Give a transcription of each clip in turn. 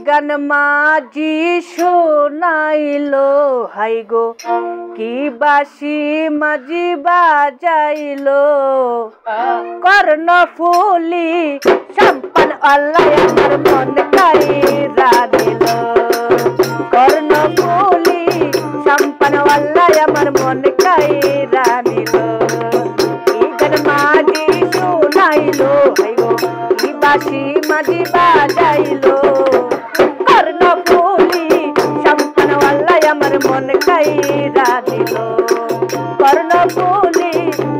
গান মাঝি শোনাইলো হাই গো কি বাসি মাঝি বাজাইলো কর্ণফুলি সম্পন আল্লাহ আমার মন কাইরা দিল কর্ণফুলি সম্পন আল্লাহ আমার মন কাইরা দিল কি গান মাঝি শোনাইলো হাই গো কি বাসি মাঝি বাজাইলো কর্ণফুলি সম্পন আল্লাহ আমার মন কাইরা দিল কর্ণফুলি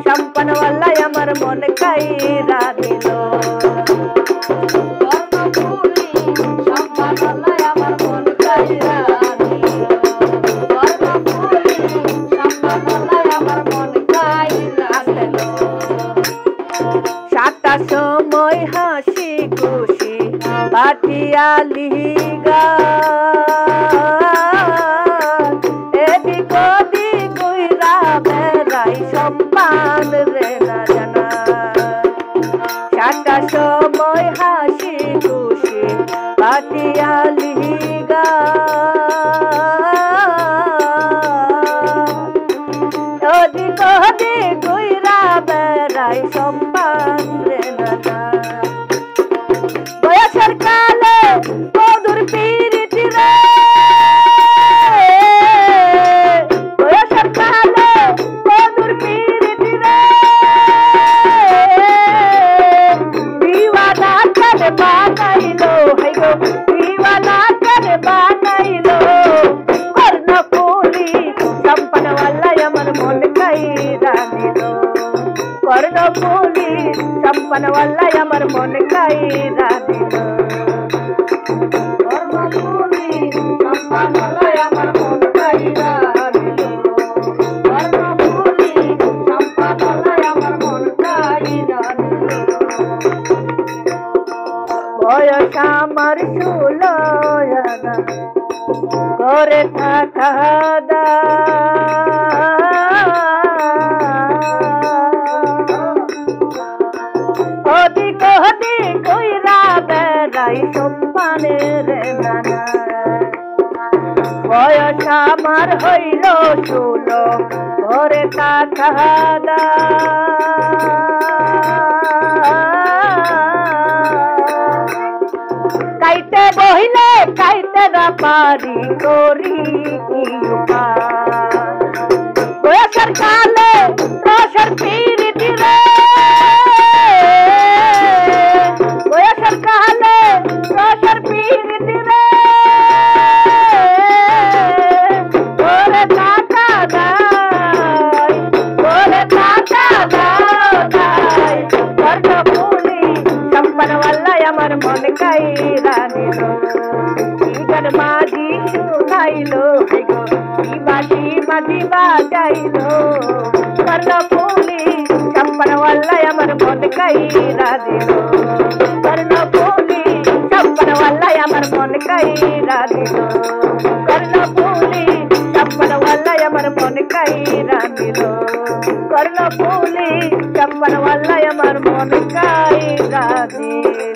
সম্পন আল্লাহ আমার মন কাইরা দিল কর্ণফুলি সম্পন আল্লাহ আমার মন কাইরা দিল কর্ণফুলি সম্পন আল্লাহ আমার মন কাইরা দিল সাতটা সময় হাসি খুশি পাটিয়ালি গান এদিক ওদিক উইরা বেড়াই সম্মান রে না জানা সাতটা সময় হাসি খুশি পাটিয়ালি গান ওদিক ওদিক উইরা বেড়াই সম্মান রে না বয়সের কালে মধুর পীড়িতি রে বয়সের কালে মধুর পীড়িতি রে দিওয়ানা করে বানাইলো হাই গো দিওয়ানা করে বানাইলো কর্ণফুলি সম্পন আল্লাহ আমার মন কাইরা দিল কর্ণফুলি সম্পন আল্লাহ আমার মন কাইরা দিল কর্ণফুলি সম্পন আল্লাহ আমার মন কাইরা দিল কর্ণফুলি সম্পন আল্লাহ আমার মন কাইরা দিল বয়স আমার 16 আনা করে থাকা দা ওদিক ওদিক উইরা বেড়াই সম্মানের নানা বয়স আমার হইল 16 ঘরে থাকা দা কাইতে বহিলে কাইতে না পারি করি কি উপায় বয়সের কালে রসের পীড়িতি রে বয়সের কালে রসের পীড়িতি রে বলে টাকা নাই বলে টাকা নাই কর্ণফুলি সম্পন আল্লাহ আমার মন কাইরা দিল কি গান মাঝি শোনাইলো হাই গো কি বাসি মাঝি বাজাইলো কর্ণফুলি সম্পন আল্লাহ আমার মন কাইরা দিল কর্ণফুলি সম্পন আল্লাহ আমার মন কাইরা দিল কর্ণফুলি সম্পন আল্লাহ আমার মন কাইরা দিল কর্ণফুলি সম্পন আল্লাহ আমার মন কাইরা দিল।